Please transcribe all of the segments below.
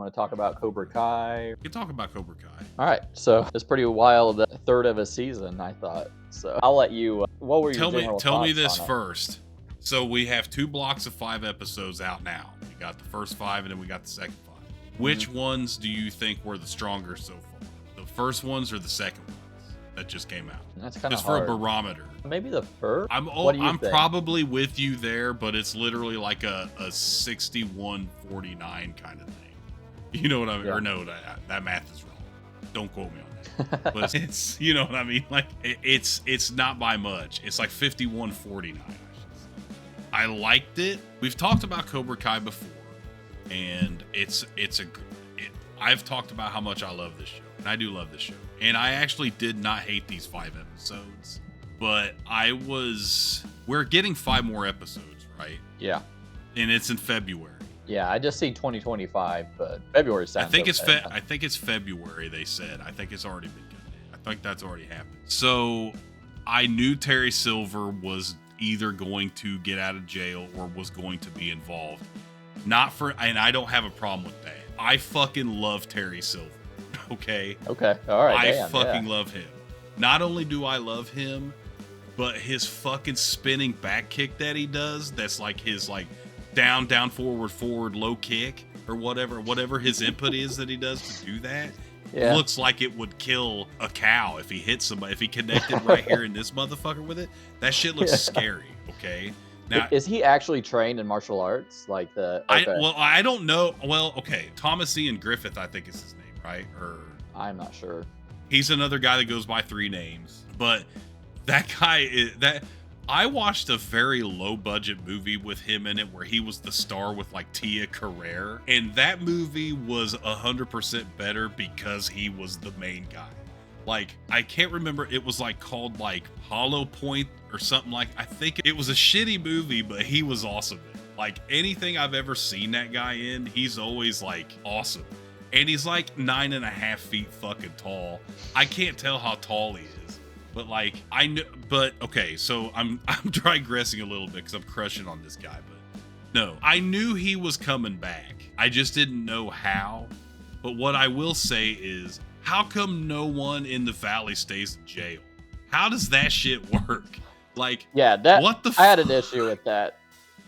want to talk about Cobra Kai? We can talk about Cobra Kai. All right, so it's pretty wild. Third of a season, I thought. So I'll let you. What were your general Tell me thoughts this on it? first. So we have 2 blocks of 5 episodes out now. We got the first 5, and then we got the second 5. Which ones do you think were the stronger so far? The first ones or the second ones that just came out? That's kind of Just for hard. a barometer. Maybe the first. I'm What do you think? probably with you there, but it's literally like a 61-49 kind of thing. You know what I mean? Yeah. Or no, that math is wrong. Don't quote me on that. But it's, you know what I mean? Like it's not by much. It's like 51-49. I liked it. We've talked about Cobra Kai before, and I've talked about how much I love this show, and I do love this show. And I actually did not hate these 5 episodes, but we're getting 5 more episodes, right? Yeah. And it's in February. Yeah, I just see 2025, but February sounds. I think okay. I think it's February. They said. I think it's already been good. I think that's already happened. So I knew Terry Silver was either going to get out of jail or was going to be involved. And I don't have a problem with that. I fucking love Terry Silver. Okay. Okay. All right. I fucking love him. Not only do I love him, but his fucking spinning back kick that he does. That's like his like down, forward, low kick or whatever his input is that he does to do that. Yeah. Looks like it would kill a cow if he hit somebody. If he connected right here in this motherfucker with it, that shit looks scary. Okay. Now, is he actually trained in martial arts? Like the? Okay. I don't know. Well, okay. Thomas Ian Griffith, I think is his name, right? Or I'm not sure. He's another guy that goes by 3 names, but that guy is that. I watched a very low budget movie with him in it where he was the star with like Tia Carrere, and that movie was 100% better because he was the main guy. Like, I can't remember, it was like called like Hollow Point or something. Like, I think it was a shitty movie, but he was awesome. Like, anything I've ever seen that guy in, he's always like awesome. And he's like 9.5 feet fucking tall. I can't tell how tall he is. But like I knew, but okay, so I'm digressing a little bit because I'm crushing on this guy. But no, I knew he was coming back. I just didn't know how. But what I will say is, how come no one in the Valley stays in jail? How does that shit work? Like, yeah, I had an issue with that.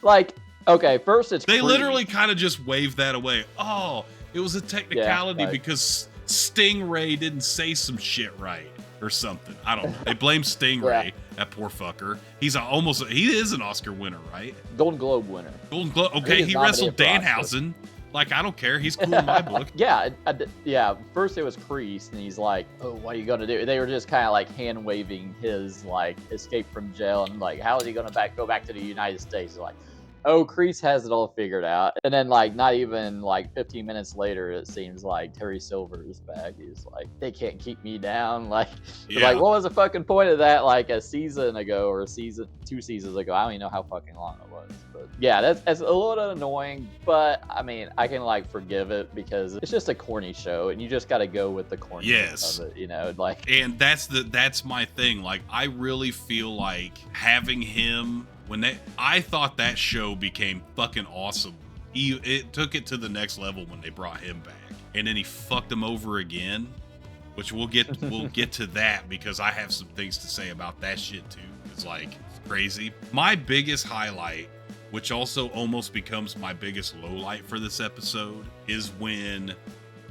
Like, okay, first they literally kind of just waved that away. Oh, it was a technicality because Stingray didn't say some shit right. Or something. I don't know. They blame Stingray, that poor fucker. He is an Oscar winner, right? Golden Globe winner. Golden Globe. Okay, he wrestled Danhausen. Like, I don't care. He's cool in my book. Yeah. First it was Kreese, and he's like, "Oh, what are you gonna do?" They were just kind of like hand waving his like escape from jail, and like, how is he gonna go back to the United States? He's like, oh, Kreese has it all figured out. And then like not even like 15 minutes later, it seems like Terry Silver is back. He's like, they can't keep me down. Like, like, what was the fucking point of that? Like a season ago or 2 seasons ago. I don't even know how fucking long it was. But yeah, that's a little annoying. But I mean, I can like forgive it because it's just a corny show, and you just got to go with the corniness of it, you know. Like, and that's my thing. Like, I really feel like having him. I thought that show became fucking awesome. It took it to the next level when they brought him back, and then he fucked him over again, which we'll get to that because I have some things to say about that shit too. It's like crazy. My biggest highlight, which also almost becomes my biggest lowlight for this episode, is when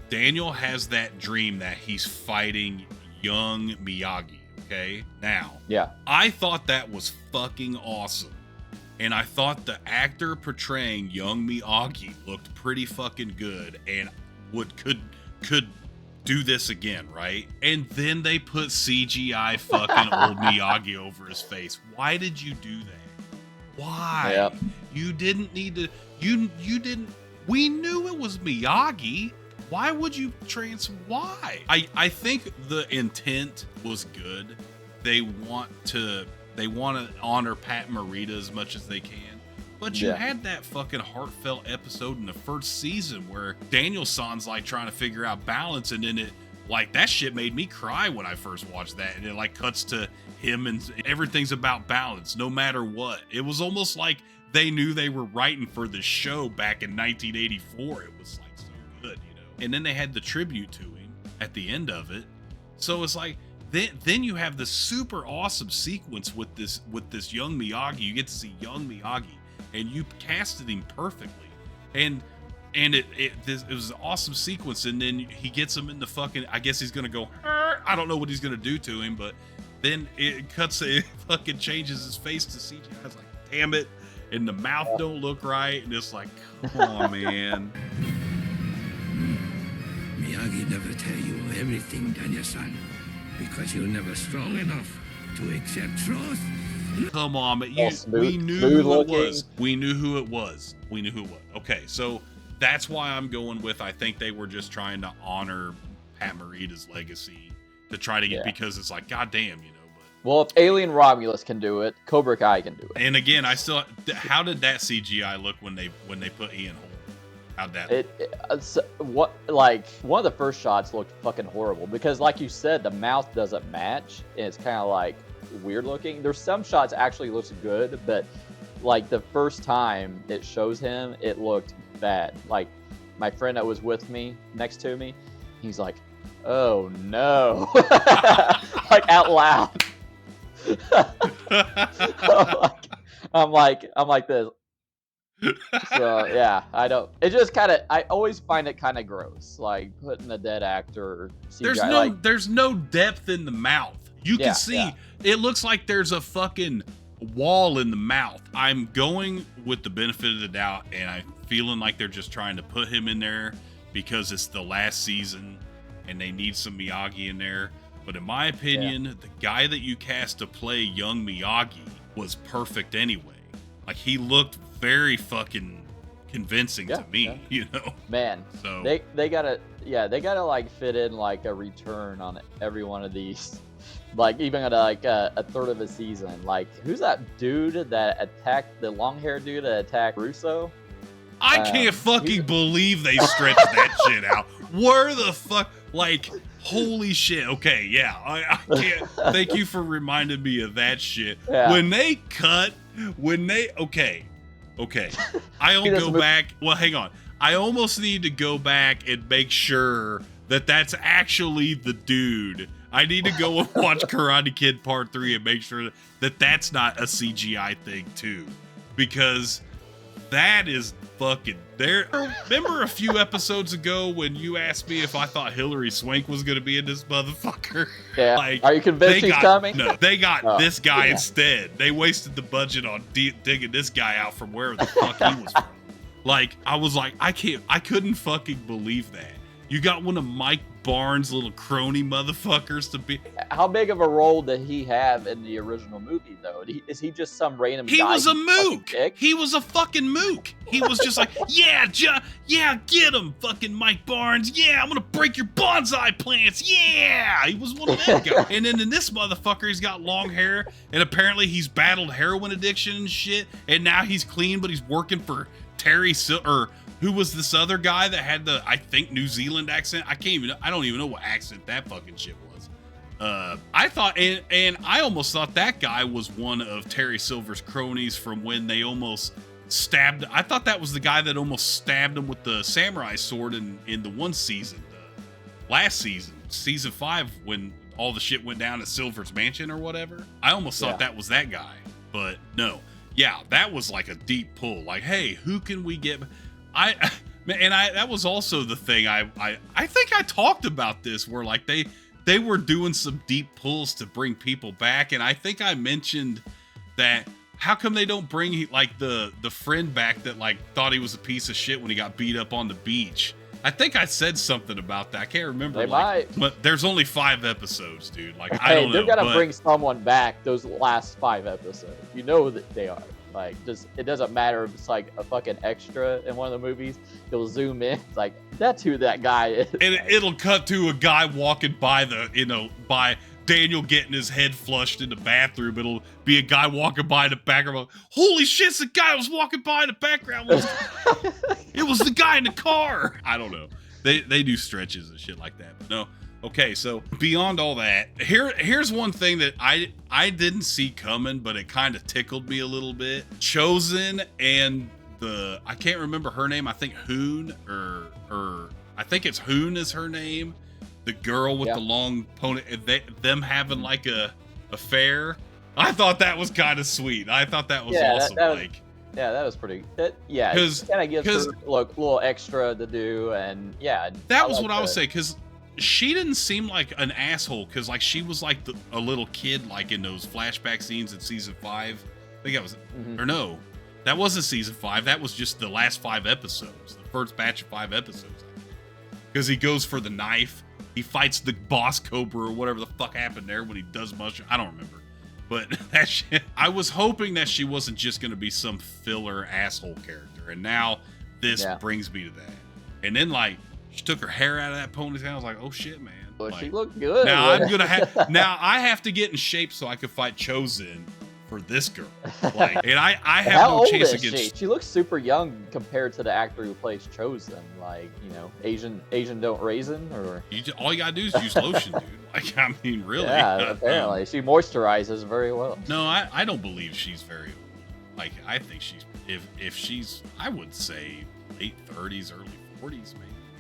Daniel has that dream that he's fighting young Miyagi. Okay, now, I thought that was fucking awesome, and I thought the actor portraying young Miyagi looked pretty fucking good, and could do this again, right? And then they put CGI fucking old Miyagi over his face. Why did you do that? Why? Yep. You didn't need to. You didn't. We knew it was Miyagi. Why would you why? I think the intent was good. They want to honor Pat Morita as much as they can. But you had that fucking heartfelt episode in the first season where Daniel-san's like trying to figure out balance, and then that shit made me cry when I first watched that. And it like cuts to him and everything's about balance no matter what. It was almost like they knew they were writing for the show back in 1984. It was like so good, you know? and then they had the tribute to him at the end of it. So it's like then you have this super awesome sequence with this young Miyagi. You get to see young Miyagi, and you casted him perfectly, and it was an awesome sequence. And then he gets him in the fucking, I guess he's gonna go, I don't know what he's gonna do to him, but then it fucking changes his face to CGI. I was like, damn it. And the mouth don't look right, and it's like, come on, man. Miyagi never tell you everything, Daniel-san, because you're never strong enough to accept truth. Come on, man. We knew who it was. We knew who it was. Okay, so that's why I'm going with, I think they were just trying to honor Pat Morita's legacy to try to get, because it's like, goddamn, you know. Well, if Alien Romulus can do it, Cobra Kai can do it. And again, how did that CGI look when they put Ian Holm? How'd that look? One of the first shots looked fucking horrible because, like you said, the mouth doesn't match, and it's kind of like weird looking. There's some shots actually looks good, but like the first time it shows him, it looked bad. Like my friend that was with me, next to me, he's like, "Oh no," like out loud. I'm like this. So yeah, I don't. It just kind of. I always find it kind of gross, like putting a dead actor. CGI, there's no depth in the mouth. You can see it looks like there's a fucking wall in the mouth. I'm going with the benefit of the doubt, and I'm feeling like they're just trying to put him in there because it's the last season, and they need some Miyagi in there. But in my opinion, the guy that you cast to play young Miyagi was perfect anyway. Like, he looked very fucking convincing to me, you know? Man, so they gotta like fit in like a return on every one of these. Like, even at like a third of a season. Like, who's that dude that attacked, the long-haired dude that attacked Russo? I can't fucking believe they stretched that shit out. Where the fuck? Like, holy shit. Okay, yeah. I can't. Thank you for reminding me of that shit. Yeah. Okay. I'll go back. Well, hang on. I almost need to go back and make sure that that's actually the dude. I need to go and watch Karate Kid Part 3 and make sure that that's not a CGI thing, too. Because that is fucking there. Remember a few episodes ago when you asked me if I thought Hilary Swank was going to be in this motherfucker? Yeah. Like, are you convinced he's coming? No, they got this guy instead. They wasted the budget on digging this guy out from wherever the fuck he was from. Like, I was like, I couldn't fucking believe that. You got one of Mike Barnes' little crony motherfuckers to be. How big of a role did he have in the original movie, though? Is he just some random guy? He was a mook. He was a fucking mook. He was just like, yeah, get him, fucking Mike Barnes. Yeah, I'm gonna break your bonsai plants. Yeah, he was one of them guys. And then in this motherfucker, he's got long hair, and apparently he's battled heroin addiction and shit. And now he's clean, but he's working for Terry or who was this other guy that had the, I think, New Zealand accent? I don't even know what accent that fucking shit was. I thought, and I almost thought that guy was one of Terry Silver's cronies from when they almost stabbed. I thought that was the guy that almost stabbed him with the samurai sword in the one season, last season, season 5, when all the shit went down at Silver's mansion or whatever. I almost thought that was that guy, but no. Yeah, that was like a deep pull. Like, hey, who can we get? That was also the thing. I think I talked about this where like they were doing some deep pulls to bring people back, and I think I mentioned that how come they don't bring like the friend back that like thought he was a piece of shit when he got beat up on the beach. I think I said something about that. I can't remember. They might. But there's only 5 episodes, dude. Like, I don't know. They're gonna bring someone back those last 5 episodes. You know that they are. Like, just it doesn't matter if it's like a fucking extra in one of the movies. You'll zoom in. It's like, that's who that guy is. And it'll cut to a guy walking by by Daniel getting his head flushed in the bathroom. It'll be a guy walking by in the background. Holy shit, it's the guy was walking by in the background. It was the guy in the car. I don't know. They do stretches and shit like that. But no. Okay, so beyond all that, here's one thing that I didn't see coming, but it kind of tickled me a little bit. Chosen and I can't remember her name. I think Hoon or I think it's Hoon is her name. The girl with the long pony, them having like a affair. I thought that was kind of sweet. I thought that was awesome. That was pretty. It kind of gives her a little extra to do, and that was what I was saying. Because she didn't seem like an asshole. Because like she was like a little kid, like in those flashback scenes in season 5. I think that was, or no, that wasn't season 5. That was just the last 5 episodes, the first batch of 5 episodes. Because he goes for the knife. He fights the boss Cobra or whatever the fuck happened there when he does mushroom. I don't remember. But that shit, I was hoping that she wasn't just going to be some filler asshole character. And now this brings me to that. And then like she took her hair out of that ponytail. I was like, oh shit, man. Well, like, she looked good. Now I'm gonna have. Now I have to get in shape so I can fight Chosen for this girl. Like, and I have How no old chance is against. She looks super young compared to the actor who plays Chosen. Like, Asian don't raisin, or All you gotta do is use lotion, dude. Like, I mean, really. Yeah, apparently she moisturizes very well. No, I don't believe she's very old. Like, I think she's if she's, I would say late 30s, early 40s,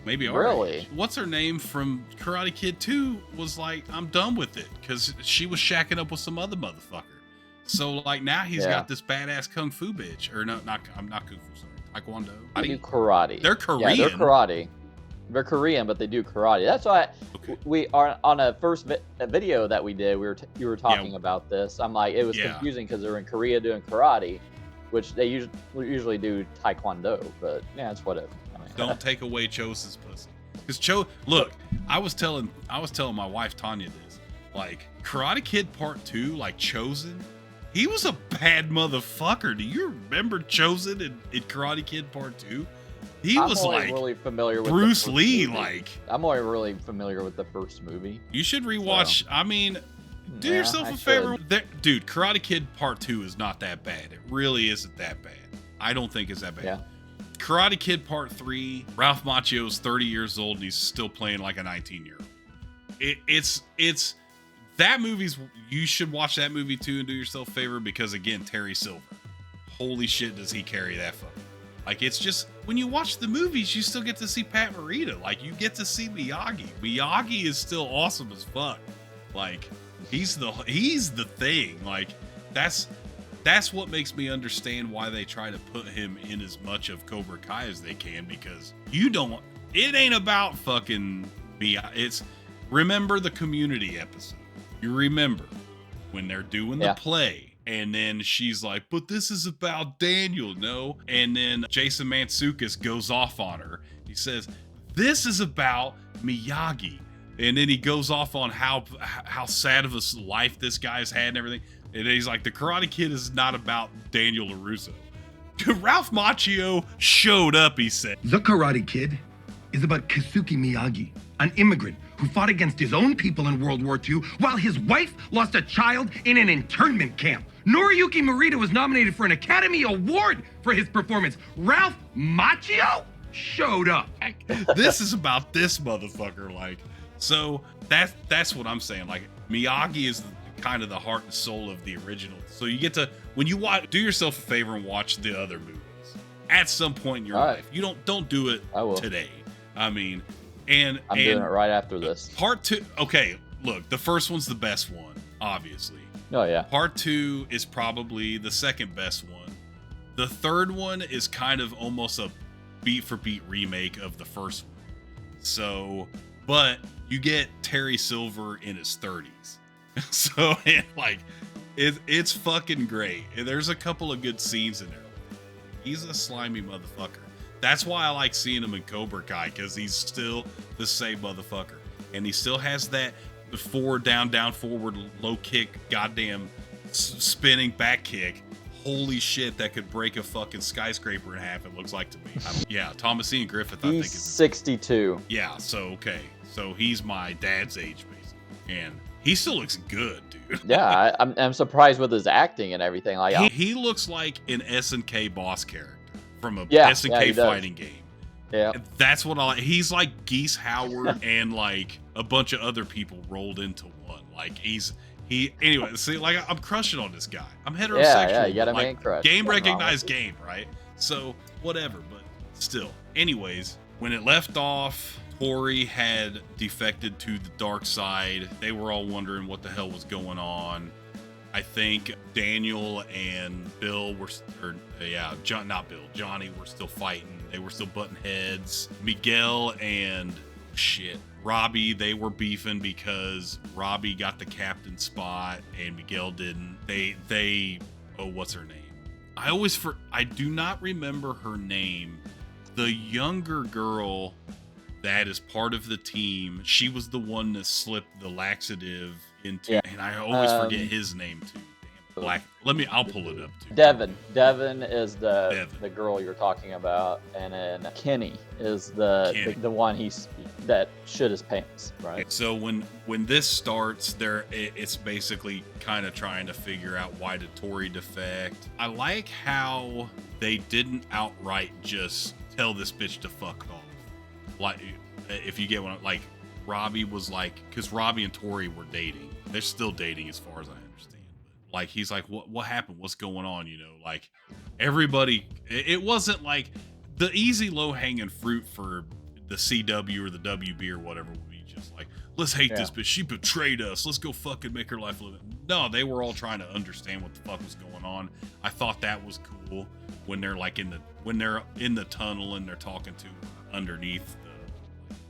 maybe. Really? What's her name from Karate Kid 2 was like, I'm done with it because she was shacking up with some other motherfucker. So like now he's got this badass kung fu bitch, or no, I'm not kung fu, sorry, taekwondo. They do karate. They're Korean. Yeah, they're karate. They're Korean, but they do karate. That's why we are on a first video that we did. You were talking about this. I'm like, it was confusing because they're in Korea doing karate, which they usually do taekwondo. But yeah, it's whatever. Don't take away Chosen's pussy. Because look, I was telling my wife Tanya this. Like Karate Kid Part 2, like Chosen, he was a bad motherfucker. Do you remember Chosen in Karate Kid Part 2? He was like really familiar with Bruce Lee. movie. Like I'm only really familiar with the first movie. You should rewatch. So. I mean, do yourself a favor, dude. Karate Kid Part 2 is not that bad. It really isn't that bad. I don't think it's that bad. Yeah. Karate Kid Part 3, Ralph Macchio's 30 years old and he's still playing like a 19-year-old. It's that movie's, you should watch that movie too and do yourself a favor because again, Terry Silver. Holy shit, does he carry that fucker. Like, it's just, when you watch the movies, you still get to see Pat Morita. Like, you get to see Miyagi. Miyagi is still awesome as fuck. Like, he's the thing. Like, that's what makes me understand why they try to put him in as much of Cobra Kai as they can, because it ain't about fucking Miyagi. It's, remember the Community episode. You remember when they're doing the play. And then she's like, but this is about Daniel, no? And then Jason Mantzoukas goes off on her. He says, this is about Miyagi. And then he goes off on how sad of a life this guy's had and everything. And he's like, the Karate Kid is not about Daniel LaRusso. Ralph Macchio showed up, he said. The Karate Kid is about Kazuki Miyagi, an immigrant who fought against his own people in World War II while his wife lost a child in an internment camp. Noriyuki Morita was nominated for an Academy Award for his performance. Ralph Macchio showed up. This is about this motherfucker. Like, so that's what I'm saying. Like, Miyagi is kind of the heart and soul of the original. So you get to, when you watch, do yourself a favor and watch the other movies at some point in your life. You don't do it today. I mean, and I'm doing it right after this. Part 2. Okay, look, the first one's the best one, obviously. Oh yeah. Part 2 is probably the second best one. The third one is kind of almost a beat for beat remake of the first one. So, but you get Terry Silver in his 30s. So, it's fucking great. And there's a couple of good scenes in there. He's a slimy motherfucker. That's why I like seeing him in Cobra Kai, because he's still the same motherfucker. And he still has that forward, down, forward, low kick, goddamn spinning back kick. Holy shit, that could break a fucking skyscraper in half, it looks like to me. Thomasine Griffith, I think. He's 62. Yeah, so, okay. So he's my dad's age, basically. And he still looks good, dude. Yeah, I'm surprised with his acting and everything. Like, he looks like an SNK boss character from a SNK fighting game. Yeah, that's what he's like Geese Howard and like a bunch of other people rolled into one. Like anyway, see, like I'm crushing on this guy. I'm heterosexual. Yeah, you got a like, man crush. Game recognized game, right? So whatever, but still. Anyways, when it left off, Tori had defected to the dark side. They were all wondering what the hell was going on. I think Daniel and Bill were, not Bill, Johnny were still fighting. They were still butting heads. Miguel and Robbie, they were beefing because Robbie got the captain spot and Miguel didn't. What's her name? I do not remember her name. The younger girl that is part of the team, she was the one that slipped the laxative into, and I always forget his name too. Damn it. I'll pull it up too. Devin is the girl you're talking about, and then Kenny is the one that shit his pants, right? So when this starts, it's basically kind of trying to figure out why did Tori defect. I like how they didn't outright just tell this bitch to fuck off. Like, if you get what like, Robbie was like, because Robbie and Tori were dating. They're still dating as far as I understand. But like, he's like, what happened? What's going on? You know, like everybody, it wasn't like the easy low hanging fruit for the CW or the WB or whatever would be just like, let's hate this bitch. She betrayed us. Let's go fucking make her life live. No, they were all trying to understand what the fuck was going on. I thought that was cool when they're like in the tunnel and they're talking to her underneath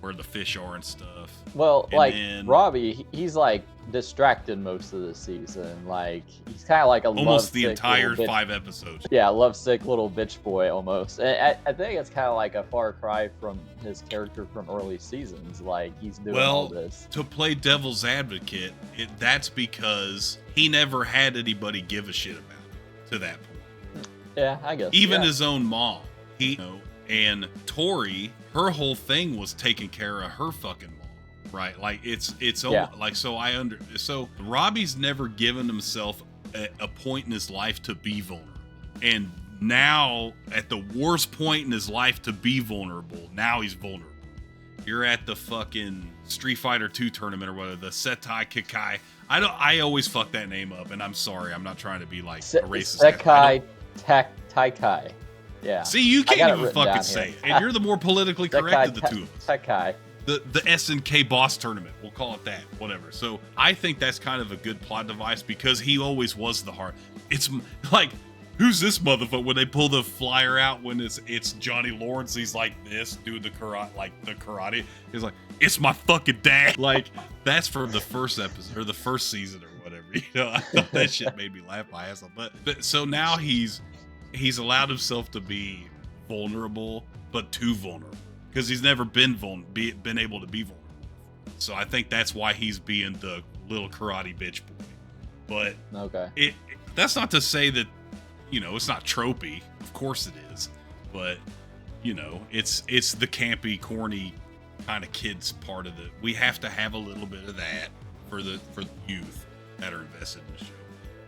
where the fish are and stuff. Well, and Robbie, he's like distracted most of the season. Like, he's kind of like almost the entire 5 episodes. Yeah, lovesick little bitch boy almost. And I think it's kind of like a far cry from his character from early seasons. Like, he's doing all this. To play devil's advocate, that's because he never had anybody give a shit about it to that point. Yeah, I guess. Even his own mom. And Tori, her whole thing was taking care of her fucking mom, right? Like so Robbie's never given himself a point in his life to be vulnerable, and now at the worst point in his life to be vulnerable, now he's vulnerable. You're at the fucking Street Fighter 2 tournament or whatever, the Setai Kakai. I always fuck that name up, and I'm sorry, I'm not trying to be like a racist. Sekai Taikai. Yeah. See, you can't even fucking say it. And you're the more politically correct of the two of us. Sekai. The SNK boss tournament. We'll call it that. Whatever. So I think that's kind of a good plot device because he always was the heart. It's like, who's this motherfucker? When they pull the flyer out when it's Johnny Lawrence, he's like this, doing the karate. He's like, it's my fucking dad. Like, that's from the first episode or the first season or whatever. You know, I thought that shit made me laugh my ass off. But so now he's allowed himself to be vulnerable, but too vulnerable because he's never been able to be vulnerable. So I think that's why he's being the little karate bitch boy. But okay, that's not to say that, you know, it's not tropey. Of course it is, but you know, it's the campy, corny kind of kids part of it. We have to have a little bit of that for the youth that are invested in the show.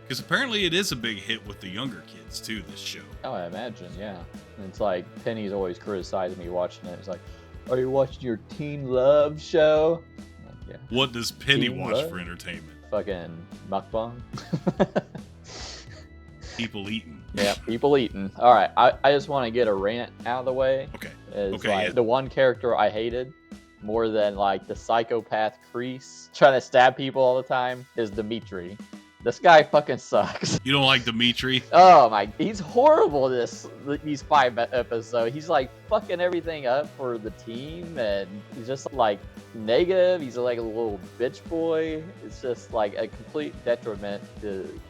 Because apparently it is a big hit with the younger kids, too, this show. Oh, I imagine, yeah. And it's like, Penny's always criticizing me watching it. It's like, are you watching your teen love show? Like, yeah. What does Penny Teen watch love? for entertainment? Fucking mukbang. People eating. Yeah, people eating. All right, I just want to get a rant out of the way. Okay. The one character I hated more than, like, the psychopath Kreese trying to stab people all the time is Dimitri. This guy fucking sucks. You don't like Dimitri? Oh my, he's horrible these 5 episodes. He's like fucking everything up for the team and he's just like negative. He's like a little bitch boy. It's just like a complete detriment to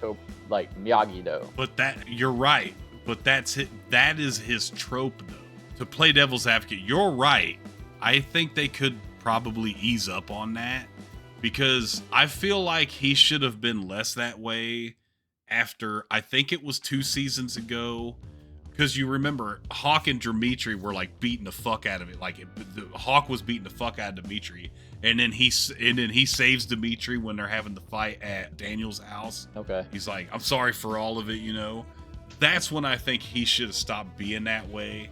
like Miyagi-Do. But you're right. But that is his trope though. To play devil's advocate, you're right. I think they could probably ease up on that. Because I feel like he should have been less that way after, I think it was 2 seasons ago. Because you remember, Hawk and Dimitri were like beating the fuck out of it. Like Hawk was beating the fuck out of Dimitri, and then he saves Dimitri when they're having the fight at Daniel's house. Okay. He's like, I'm sorry for all of it, you know. That's when I think he should have stopped being that way.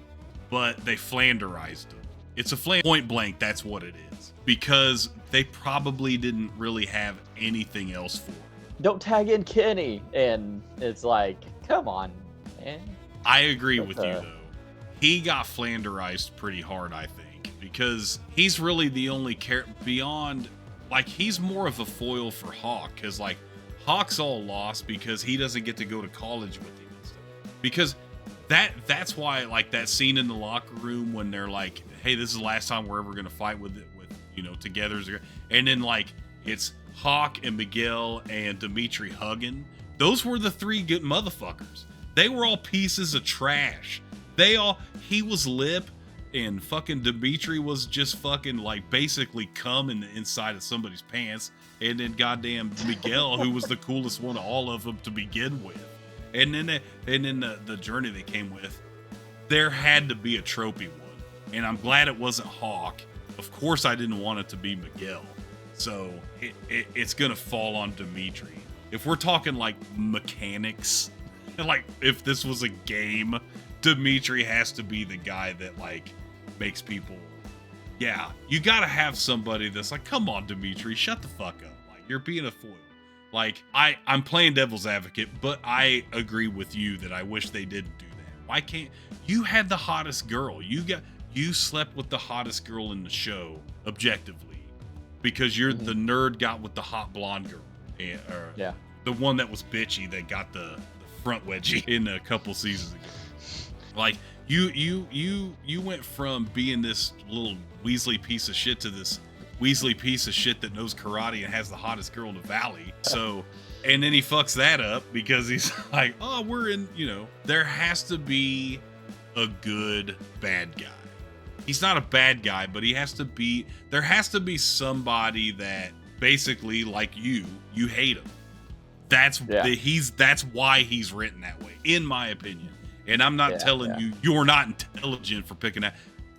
But they flanderized him. It's a point blank. That's what it is. Because they probably didn't really have anything else for him. Don't tag in Kenny. And it's like, come on, man. I agree with you, though. He got flanderized pretty hard, I think. like, because he's really the only beyond, like, he's more of a foil for Hawk, because like Hawk's all lost because he doesn't get to go to college with him and stuff. Because that's why, like, that scene in the locker room when they're like, hey, this is the last time we're ever gonna fight with together, and then like it's Hawk and Miguel and Dimitri hugging. Those were the three good motherfuckers. They were all pieces of trash. He was lip, and fucking Dimitri was just fucking like basically cum in the inside of somebody's pants. And then goddamn Miguel, who was the coolest one of all of them to begin with. And then the journey they came with, there had to be a tropey one. And I'm glad it wasn't Hawk. Of course I didn't want it to be Miguel. So it's gonna fall on Dimitri. If we're talking like mechanics, like if this was a game, Dimitri has to be the guy that like makes people, yeah, you gotta have somebody that's like, come on Dimitri, shut the fuck up, like you're being a foil. Like I'm playing devil's advocate, but I agree with you that I wish they didn't do that. Why can't you had the hottest girl, you slept with the hottest girl in the show objectively, because you're the nerd got with the hot blonde girl, or the one that was bitchy that got the front wedgie in a couple seasons ago. Like you went from being this little Weasley piece of shit to this Weasley piece of shit that knows karate and has the hottest girl in the valley. So, and then he fucks that up because he's like, oh, we're in, there has to be a good bad guy. He's not a bad guy, but there has to be somebody that basically, like you hate him. That's why he's written that way, in my opinion. And I'm not telling you you're not intelligent for picking that.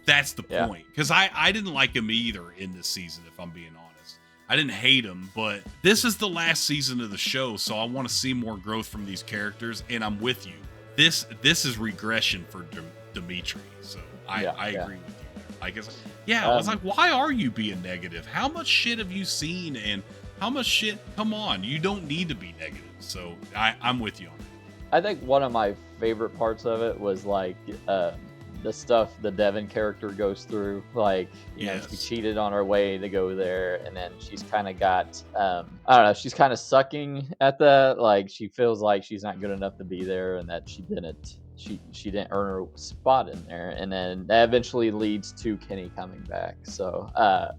That's the point. Because I didn't like him either in this season, if I'm being honest. I didn't hate him, but this is the last season of the show, so I want to see more growth from these characters, and I'm with you. This is regression for Dimitri, so I agree with you. Like, I was like, why are you being negative? How much shit have you seen, and how much shit? Come on, you don't need to be negative. So I'm with you on that. I think one of my favorite parts of it was like the stuff the Devin character goes through. Like, you know, she cheated on her way to go there, and then she's kind of got I don't know, she's kind of sucking at that. Like, she feels like she's not good enough to be there, and that she didn't earn her spot in there, and then that eventually leads to Kenny coming back. So I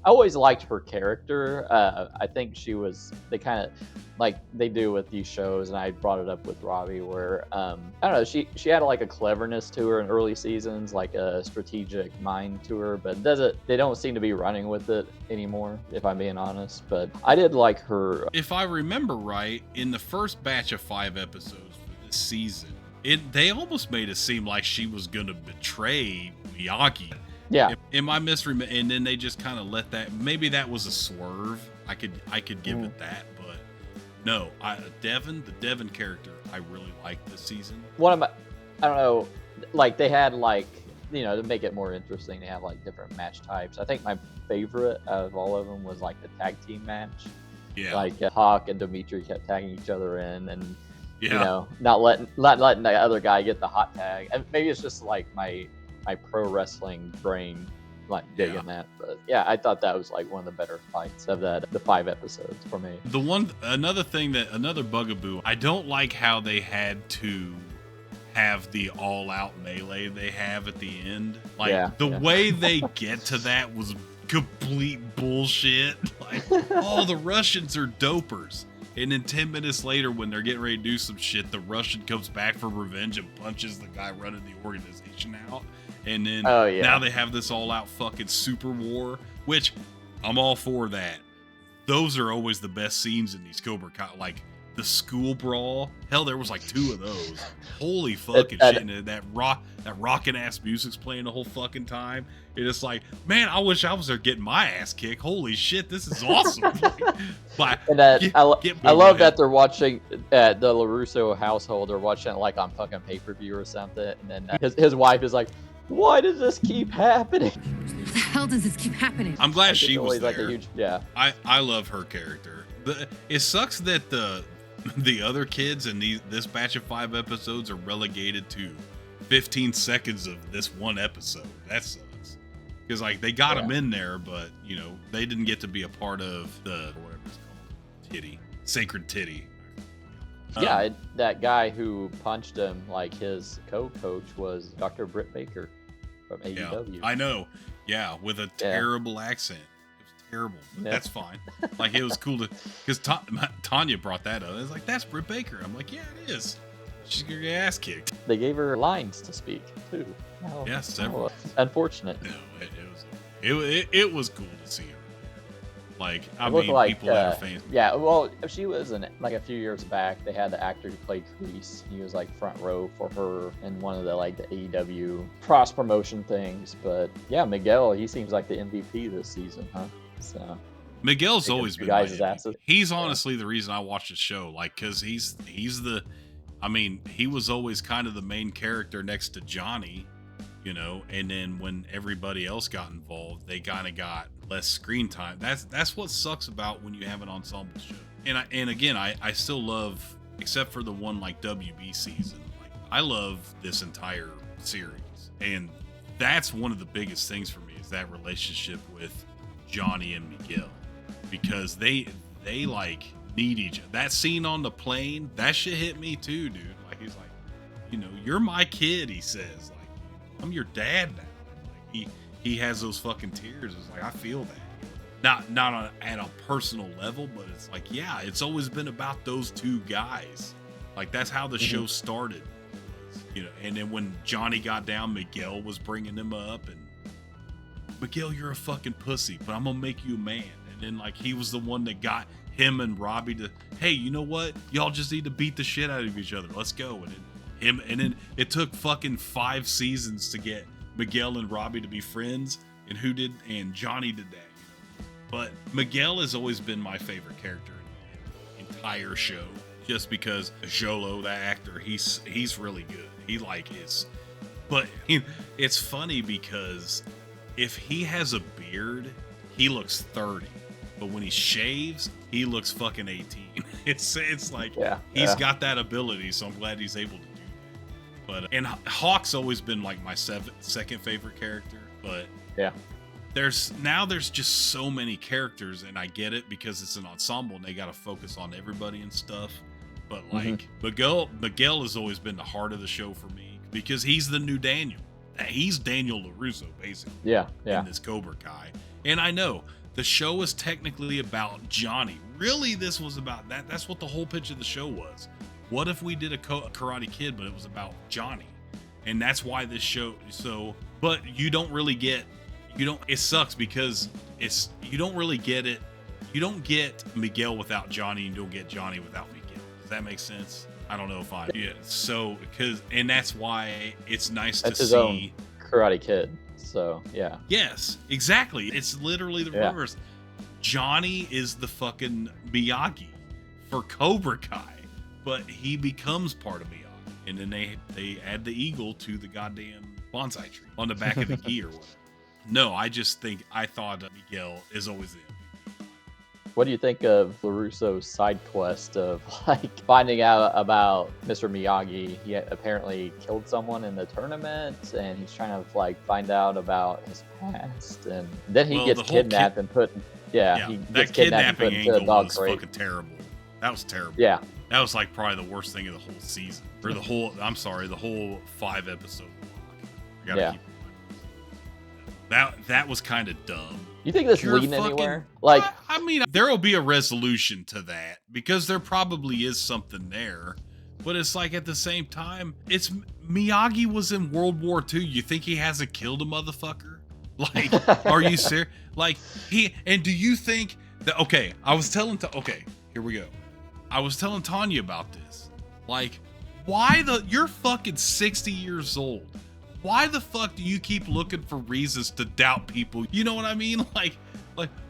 always liked her character. I think they kind of, like they do with these shows, and I brought it up with Robbie, where I don't know, she had like a cleverness to her in early seasons, like a strategic mind to her, but they don't seem to be running with it anymore, if I'm being honest. But I did like her. If I remember right, in the first batch of 5 episodes for this season, they almost made it seem like she was gonna betray Miyagi. Yeah. Am I misremembering? And then they just kind of let that. Maybe that was a swerve. I could give it that, but no. The Devin character, I really liked this season. I don't know, like they had like, you know, to make it more interesting, they have like different match types. I think my favorite of all of them was like the tag team match. Yeah. Like Hawk and Dimitri kept tagging each other in, and you know, not letting the other guy get the hot tag. And maybe it's just like my pro wrestling brain like digging that. But yeah, I thought that was like one of the better fights of the 5 episodes for me. Another bugaboo, I don't like how they had to have the all-out melee they have at the end. Like the way they get to that was complete bullshit. Like, oh, the Russians are dopers. And then 10 minutes later, when they're getting ready to do some shit, the Russian comes back for revenge and punches the guy running the organization out. And then now they have this all-out fucking super war, which I'm all for that. Those are always the best scenes in these Cobra Kai. Like, the school brawl. Hell, there was like 2 of those. Holy fucking shit. And that rockin' ass music's playing the whole fucking time. And it's like, man, I wish I was there getting my ass kicked. Holy shit, this is awesome. I love that they're watching at the LaRusso household. They're watching it like on fucking pay-per-view or something. And then his wife is like, why does this keep happening? What the hell does this keep happening? I'm glad she was there. Like a huge, I love her character. It sucks that the other kids in this batch of 5 episodes are relegated to 15 seconds of this one episode. That sucks. because like they got him in there, but you know they didn't get to be a part of the whatever it's called, sacred titty. That guy who punched him, like his co-coach, was Dr. Britt Baker from AEW. Yeah, I know. Yeah, with a terrible accent. It was terrible, but that's fine. Like it was cool to, because Tanya brought that up. It's like, that's Britt Baker. I'm like, yeah, it is. She's gonna get ass kicked. They gave her lines to speak too. Several. Unfortunate. No, it was cool to see her. Like, I mean, people that are fans. Yeah, well, she was in like a few years back. They had the actor who played Kreese. He was like front row for her in one of the like the AEW cross promotion things. But yeah, Miguel, he seems like the MVP this season, huh? So Miguel's always been my asses. He's honestly the reason I watch the show. Like, because he's the, I mean, he was always kind of the main character next to Johnny, you know. And then when everybody else got involved, they kind of got less screen time. That's what sucks about when you have an ensemble show. And again, I still love, except for the one like WB season, like I love this entire series. And that's one of the biggest things for me, is that relationship with Johnny and Miguel, because they like need each other. That scene on the plane, that shit hit me too, dude. Like, he's like, you know, you're my kid, he says. Like, I'm your dad now. Like, he has those fucking tears. It's like, I feel that. Not at a personal level, but it's like, yeah, it's always been about those two guys. Like, that's how the show started. You know, and then when Johnny got down, Miguel was bringing him up, and Miguel, you're a fucking pussy, but I'm gonna make you a man. And then like he was the one that got him and Robbie to, hey, you know what? Y'all just need to beat the shit out of each other. Let's go. And then it took fucking 5 seasons to get Miguel and Robbie to be friends, and Johnny did that, you know. But Miguel has always been my favorite character in the entire show, just because Jolo, that actor, he's really good. He like is, but it's funny because if he has a beard, he looks 30, but when he shaves, he looks fucking 18. It's like he's got that ability, so I'm glad he's able to. But and Hawk's always been like my second favorite character, but there's just so many characters, and I get it because it's an ensemble and they got to focus on everybody and stuff. But like Miguel has always been the heart of the show for me, because he's the new Daniel. He's Daniel LaRusso basically. In this Cobra Kai, and I know the show is technically about Johnny. Really, this was about that. That's what the whole pitch of the show was. What if we did a Karate Kid, but it was about Johnny? And that's why this show, but you don't really get, it sucks because you don't really get it. You don't get Miguel without Johnny, and you don't get Johnny without Miguel. Does that make sense? I don't know if and that's why it's nice to see. His own Karate Kid. So, yeah. Yes, exactly. It's literally the reverse. Johnny is the fucking Miyagi for Cobra Kai. But he becomes part of Miyagi, and then they add the eagle to the goddamn bonsai tree on the back of the gi or whatever. No, I thought Miguel is always the MVP. What do you think of LaRusso's side quest of like finding out about Mr. Miyagi? He apparently killed someone in the tournament, and he's trying to like find out about his past, and then he gets kidnapped and put. He gets kidnapped and put into a dog was crate. Fucking terrible. That was terrible. Yeah. That was like probably the worst thing of the whole season, or the whole 5 episode block. That was kind of dumb. You think this leading anywhere? Like, I mean, there will be a resolution to that, because there probably is something there, but it's like at the same time, it's Miyagi was in World War II. You think he hasn't killed a motherfucker? Like, are you serious? Like do you think that? Okay, here we go. I was telling Tanya about this. Like, you're fucking 60 years old. Why the fuck do you keep looking for reasons to doubt people? You know what I mean? Like,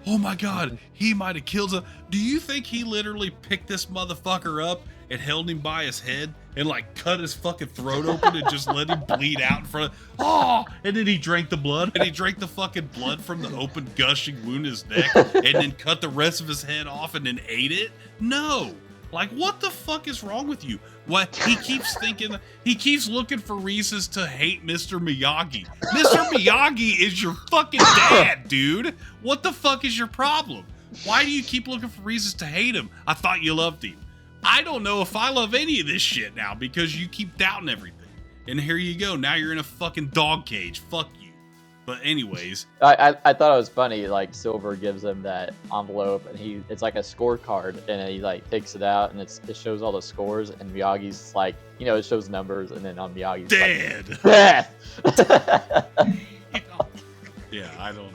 oh my God, he might have killed him. Do you think he literally picked this motherfucker up and held him by his head and like cut his fucking throat open and just let him bleed out in front of, and then he drank the blood, and he drank the fucking blood from the open gushing wound in his neck, and then cut the rest of his head off and then ate it? No. Like, what the fuck is wrong with you? What he keeps thinking, he keeps looking for reasons to hate Mr. Miyagi. Mr. Miyagi is your fucking dad, dude. What the fuck is your problem? Why do you keep looking for reasons to hate him? I thought you loved him. I don't know if I love any of this shit now because you keep doubting everything. And here you go. Now you're in a fucking dog cage. Fuck you. But anyways, I thought it was funny. Like Silver gives him that envelope, and it's like a scorecard, and he like takes it out, and it shows all the scores, and Miyagi's like, it shows numbers, and then on Miyagi's dead. Like, Yeah,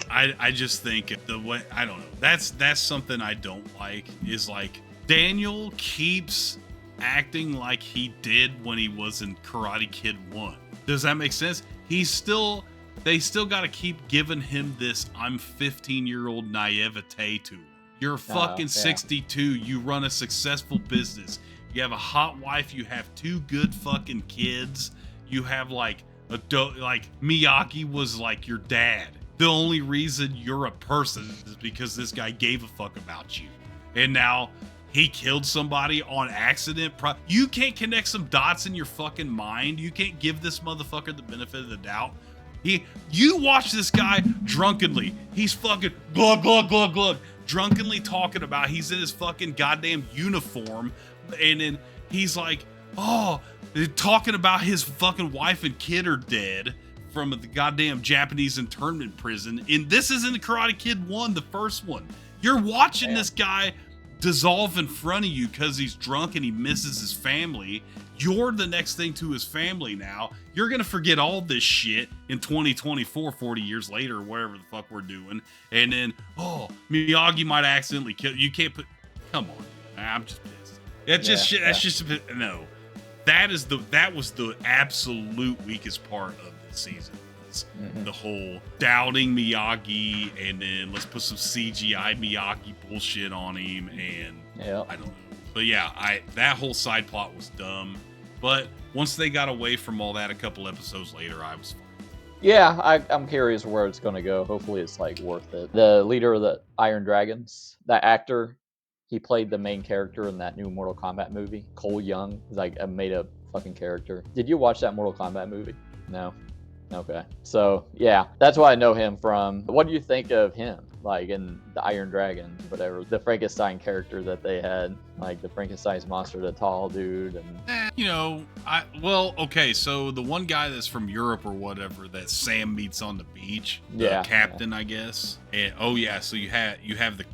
I just think the way, I don't know. That's something I don't like, is like Daniel keeps acting like he did when he was in Karate Kid 1. Does that make sense? They still got to keep giving him this I'm 15-year-old naivete to him. You're fucking 62. You run a successful business. You have a hot wife. You have 2 good fucking kids. You have like Miyagi was like your dad. The only reason you're a person is because this guy gave a fuck about you. And now he killed somebody on accident. You can't connect some dots in your fucking mind. You can't give this motherfucker the benefit of the doubt. You watch this guy drunkenly. He's fucking glug, glug, glug, glug. Drunkenly talking about he's in his fucking goddamn uniform. And then he's like, talking about his fucking wife and kid are dead from the goddamn Japanese internment prison. And this is in the Karate Kid 1, the first one. You're watching this guy dissolve in front of you because he's drunk and he misses his family. You're the next thing to his family now. You're going to forget all this shit in 2024, 40 years later, or whatever the fuck we're doing. And then, Miyagi might accidentally kill you. Can't put, come on. I'm just pissed. That's just a bit, no. That was the absolute weakest part of the season. The whole doubting Miyagi, and then let's put some CGI Miyagi bullshit on him, and I don't know. But yeah, that whole side plot was dumb. But once they got away from all that a couple episodes later, I was fine. Yeah, I'm curious where it's going to go. Hopefully it's like worth it. The leader of the Iron Dragons, that actor, he played the main character in that new Mortal Kombat movie. Cole Young is like a made-up fucking character. Did you watch that Mortal Kombat movie? No? Okay. So, yeah, that's what I know him from. What do you think of him? Like in the Iron Dragon, whatever, the Frankenstein character that they had, like the Frankenstein's monster, the tall dude, and okay, so the one guy that's from Europe or whatever that Sam meets on the beach, the captain, I guess. And so you have the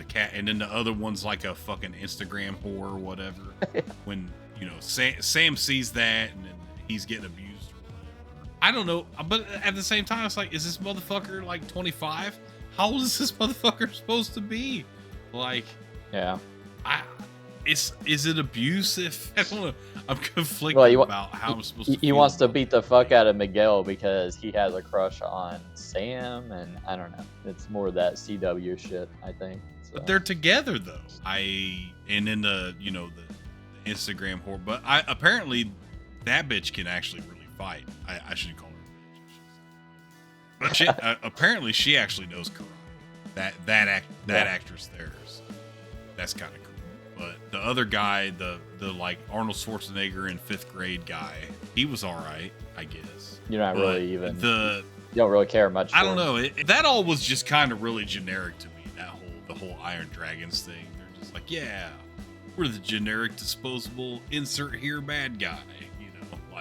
cat, and then the other one's like a fucking Instagram whore or whatever. When Sam sees that, and then he's getting abused. I don't know, but at the same time, it's like, is this motherfucker like 25? How old is this motherfucker supposed to be? Like, is it abusive? I don't know. I'm conflicted about how I'm supposed to. He wants to beat the fuck out of Miguel because he has a crush on Sam, and I don't know. It's more of that CW shit, I think. So. But they're together though. And then the Instagram whore, but apparently that bitch can actually really fight. I should call her a bitch. But apparently she actually knows karate. That actress there is, that's kind of cool. But the other guy, the like Arnold Schwarzenegger in 5th grade guy, he was all right, I guess. You're not really you don't really care much. I don't know. That all was just kind of really generic to me. The whole Iron Dragons thing. They're just like, yeah, we're the generic disposable insert here bad guy.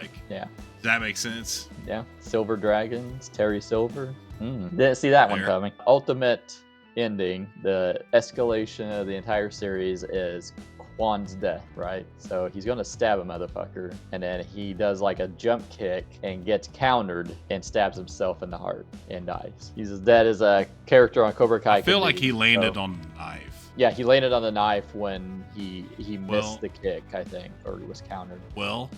Does that make sense? Yeah. Silver Dragons, Terry Silver. Didn't see that one coming. Ultimate ending, the escalation of the entire series is Quan's death, right? So he's gonna stab a motherfucker, and then he does like a jump kick and gets countered and stabs himself in the heart and dies. He's as dead as a character on Cobra Kai. I feel like he landed on the knife. Yeah, he landed on the knife when he missed the kick, I think, or he was countered. Well,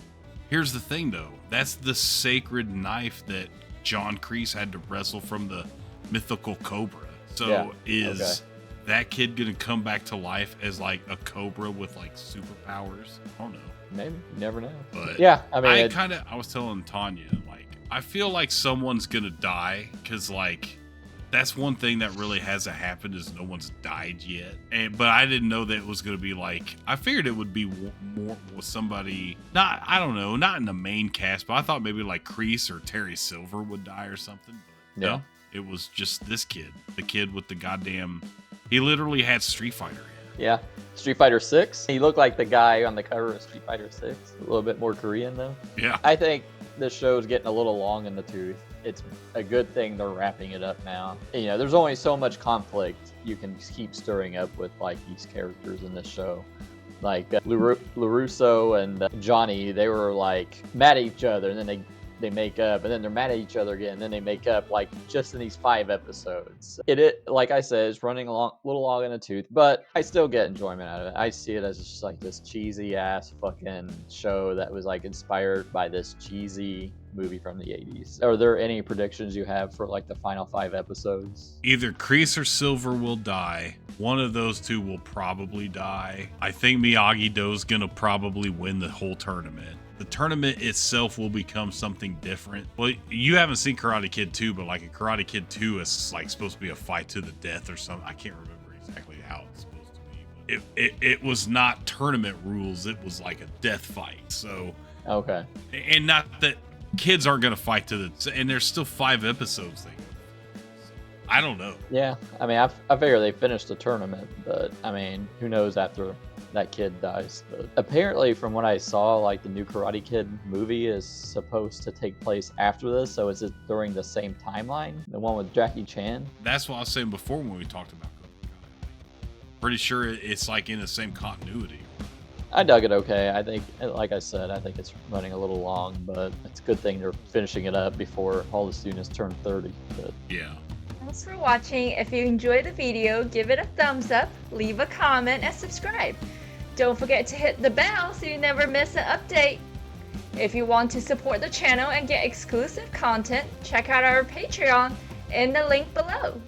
here's the thing, though. That's the sacred knife that John Kreese had to wrestle from the mythical Cobra. So that kid gonna come back to life as like a Cobra with like superpowers? I don't know. Maybe. You never know. But yeah, I mean, I was telling Tanya, like, I feel like someone's gonna die because like That's one thing that really hasn't happened is no one's died yet. But I didn't know that it was going to be like, I figured it would be more with somebody, I don't know, not in the main cast, but I thought maybe like Kreese or Terry Silver would die or something. But no, it was just this kid, the kid with the goddamn, he literally had Street Fighter. Yeah, Street Fighter 6. He looked like the guy on the cover of Street Fighter 6. A little bit more Korean though. Yeah. I think this show's getting a little long in the tooth. It's a good thing they're wrapping it up now. You know, there's only so much conflict you can keep stirring up with like these characters in this show. Like LaRusso and Johnny, they were like mad at each other, and then they make up, and then they're mad at each other again, and then they make up, like just in these 5 episodes. It like I said, it's running a little long in the tooth, but I still get enjoyment out of it. I see it as just like this cheesy ass fucking show that was like inspired by this cheesy movie from the 80s. Are there any predictions you have for like the final 5 episodes? Either Kreese or Silver will die. One of those two will probably die. I think Miyagi-Do's gonna probably win the whole tournament. The tournament itself will become something different. Well, you haven't seen Karate Kid 2, but like in Karate Kid 2, it's like supposed to be a fight to the death or something. I can't remember exactly how it's supposed to be. It was not tournament rules. It was like a death fight. So okay, and not that kids aren't gonna fight to the, and there's still 5 episodes. I don't know. Yeah, I mean, I figure they finished the tournament, but I mean, who knows after that kid dies. But apparently, from what I saw, like the new Karate Kid movie is supposed to take place after this, so is it during the same timeline? The one with Jackie Chan? That's what I was saying before when we talked about Cobra Kai. Pretty sure it's like in the same continuity. I dug it okay. I think, like I said, I think it's running a little long, but it's a good thing they're finishing it up before all the students turn 30. But yeah. Thanks for watching. If you enjoyed the video, give it a thumbs up, leave a comment, and subscribe. Don't forget to hit the bell so you never miss an update. If you want to support the channel and get exclusive content, check out our Patreon in the link below.